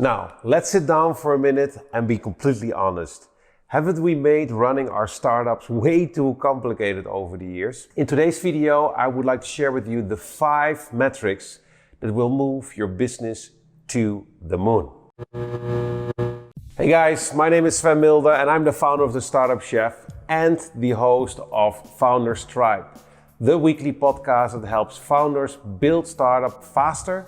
Now, let's sit down for a minute and be completely honest. Haven't we made running our startups way too complicated over the years? In today's video, I would like to share with you the 5 metrics that will move your business to the moon. Hey guys, my name is Sven Milder and I'm the founder of TheStartupChef and the host of Founders Tribe, the weekly podcast that helps founders build startup faster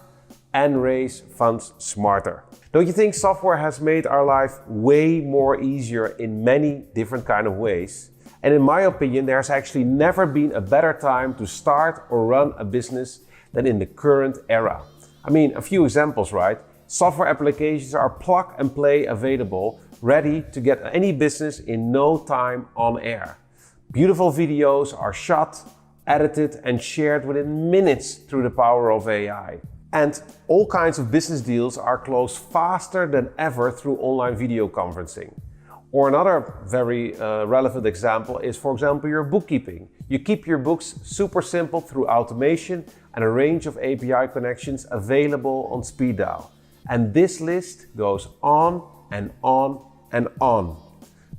and raise funds smarter. Don't you think software has made our life way more easier in many different kind of ways? And in my opinion, there's actually never been a better time to start or run a business than in the current era. I mean, a few examples, right? Software applications are plug and play available, ready to get any business in no time on air. Beautiful videos are shot, edited and shared within minutes through the power of AI. And all kinds of business deals are closed faster than ever through online video conferencing. Or another very relevant example is, for example, your bookkeeping. You keep your books super simple through automation and a range of API connections available on speed dial. And this list goes on and on and on.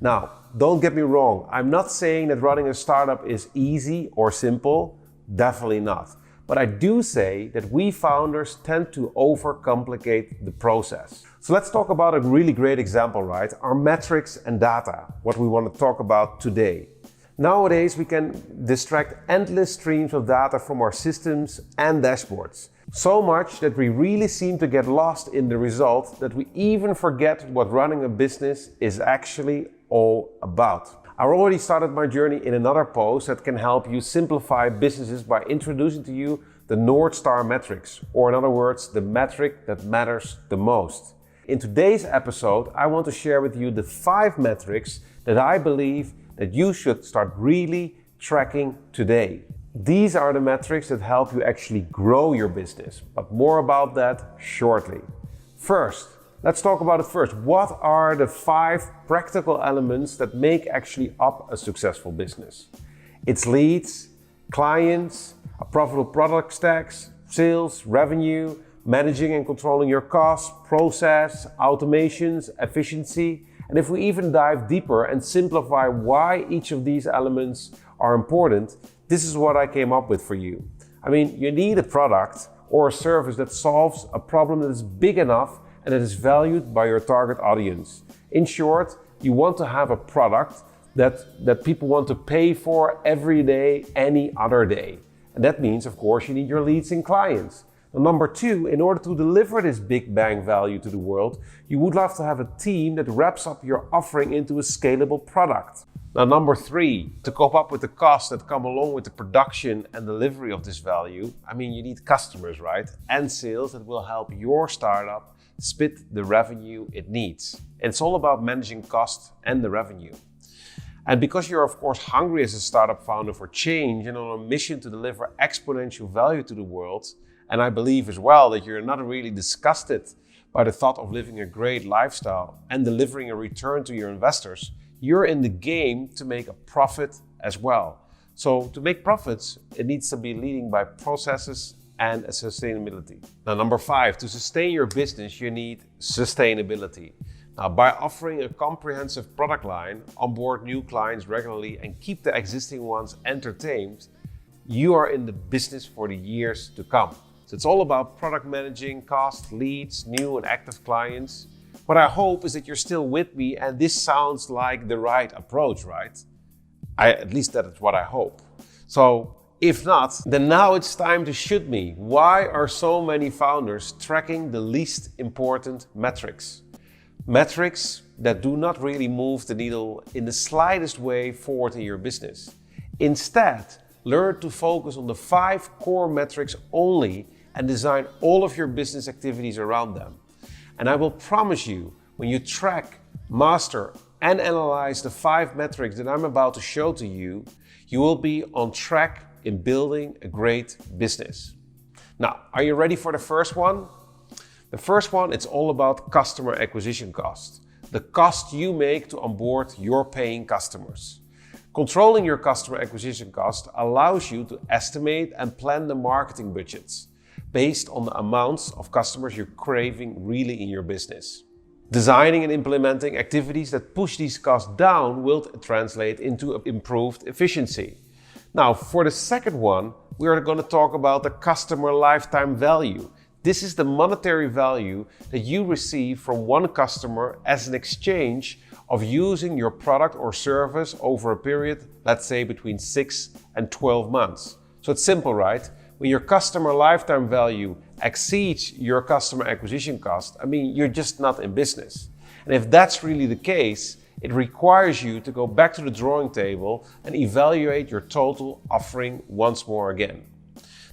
Now, don't get me wrong. I'm not saying that running a startup is easy or simple. Definitely not. But I do say that we founders tend to overcomplicate the process. So let's talk about a really great example, right? Our metrics and data, what we want to talk about today. Nowadays, we can distract endless streams of data from our systems and dashboards. So much that we really seem to get lost in the result that we even forget what running a business is actually all about. I already started my journey in another post that can help you simplify businesses by introducing to you the North Star metrics, or in other words, the metric that matters the most. In today's episode, I want to share with you the 5 metrics that I believe that you should start really tracking today. These are the metrics that help you actually grow your business, but more about that shortly. First, let's talk about it first. What are the 5 practical elements that make actually up a successful business? It's leads, clients, a profitable product stacks, sales, revenue, managing and controlling your costs, process, automations, efficiency. And if we even dive deeper and simplify why each of these elements are important, this is what I came up with for you. I mean, you need a product or a service that solves a problem that is big enough and that is valued by your target audience. In short, you want to have a product that people want to pay for every day, any other day. And that means, of course, you need your leads and clients. And number 2, in order to deliver this big bang value to the world, you would love to have a team that wraps up your offering into a scalable product. Now, number 3, to cope up with the costs that come along with the production and delivery of this value, I mean, you need customers, right? And sales that will help your startup spit the revenue it needs. And it's all about managing cost and the revenue. And because you're of course hungry as a startup founder for change and on a mission to deliver exponential value to the world, and I believe as well that you're not really disgusted by the thought of living a great lifestyle and delivering a return to your investors, you're in the game to make a profit as well. So to make profits, it needs to be leading by processes and sustainability. Now, number 5, to sustain your business, you need sustainability. Now, by offering a comprehensive product line, onboard new clients regularly and keep the existing ones entertained, you are in the business for the years to come. So it's all about product managing, cost, leads, new and active clients. What I hope is that you're still with me and this sounds like the right approach, right? At least that is what I hope. So if not, then now it's time to shoot me. Why are so many founders tracking the least important metrics? Metrics that do not really move the needle in the slightest way forward in your business. Instead, learn to focus on the 5 core metrics only and design all of your business activities around them. And I will promise you, when you track, master, and analyze the 5 metrics that I'm about to show to you, you will be on track in building a great business. Now, are you ready for the first one? The first one, it's all about customer acquisition cost. The cost you make to onboard your paying customers. Controlling your customer acquisition cost allows you to estimate and plan the marketing budgets. based on the amounts of customers you're craving really in your business. Designing and implementing activities that push these costs down will translate into improved efficiency. Now, for the second one, we are going to talk about the customer lifetime value. This is the monetary value that you receive from one customer as an exchange of using your product or service over a period, let's say between 6 and 12 months. So it's simple, right? When your customer lifetime value exceeds your customer acquisition cost, you're just not in business. And if that's really the case, it requires you to go back to the drawing table and evaluate your total offering once more again.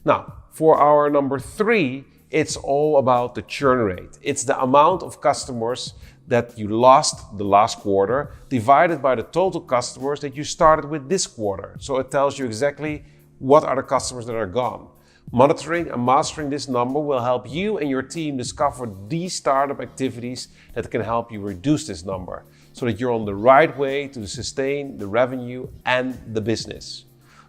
Now, for our number 3, it's all about the churn rate. It's the amount of customers that you lost the last quarter divided by the total customers that you started with this quarter. So it tells you exactly what are the customers that are gone. Monitoring and mastering this number will help you and your team discover these startup activities that can help you reduce this number so that you're on the right way to sustain the revenue and the business.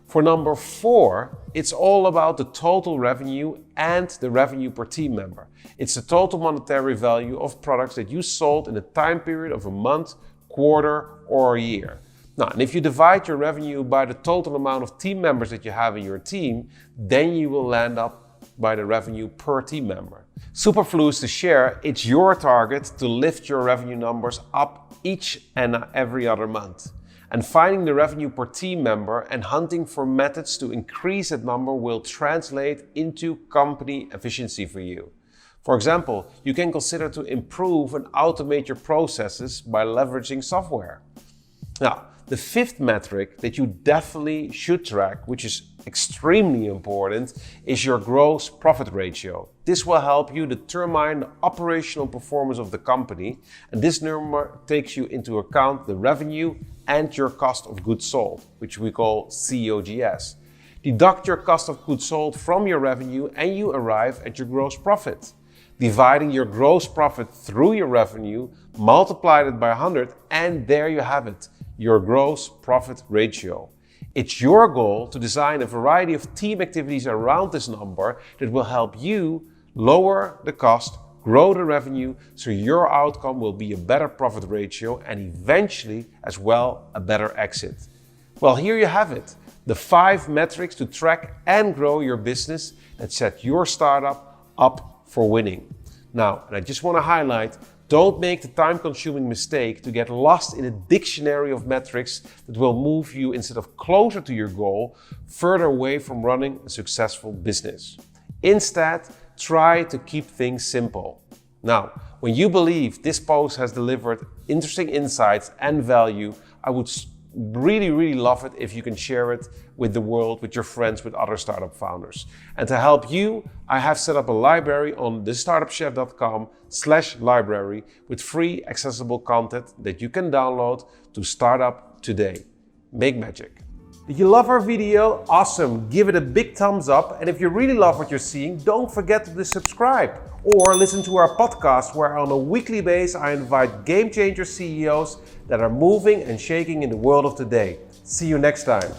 For number 4, it's all about the total revenue and the revenue per team member. It's the total monetary value of products that you sold in a time period of a month, quarter, or a year. Now, and if you divide your revenue by the total amount of team members that you have in your team, then you will land up by the revenue per team member. Superfluous to share, it's your target to lift your revenue numbers up each and every other month. And finding the revenue per team member and hunting for methods to increase that number will translate into company efficiency for you. For example, you can consider to improve and automate your processes by leveraging software. Now, the 5th metric that you definitely should track, which is extremely important, is your gross profit ratio. This will help you determine the operational performance of the company, and this number takes you into account the revenue and your cost of goods sold, which we call COGS. Deduct your cost of goods sold from your revenue and you arrive at your gross profit. Dividing your gross profit through your revenue, multiply it by 100, and there you have it, your gross profit ratio. It's your goal to design a variety of team activities around this number that will help you lower the cost, grow the revenue, so your outcome will be a better profit ratio and eventually as well a better exit. Well, here you have it, the 5 metrics to track and grow your business that set your startup up for winning. Now, and I just want to highlight, don't make the time-consuming mistake to get lost in a dictionary of metrics that will move you, instead of closer to your goal, further away from running a successful business. Instead, try to keep things simple. Now, when you believe this post has delivered interesting insights and value, I would really love it if you can share it with the world, with your friends, with other startup founders. And to help you, I have set up a library on TheStartupChef.com/library with free accessible content that you can download to start up today. Make magic. Did you love our video? Awesome, give it a big thumbs up. And if you really love what you're seeing, don't forget to subscribe or listen to our podcast, where on a weekly basis I invite game changer CEOs that are moving and shaking in the world of today. See you next time.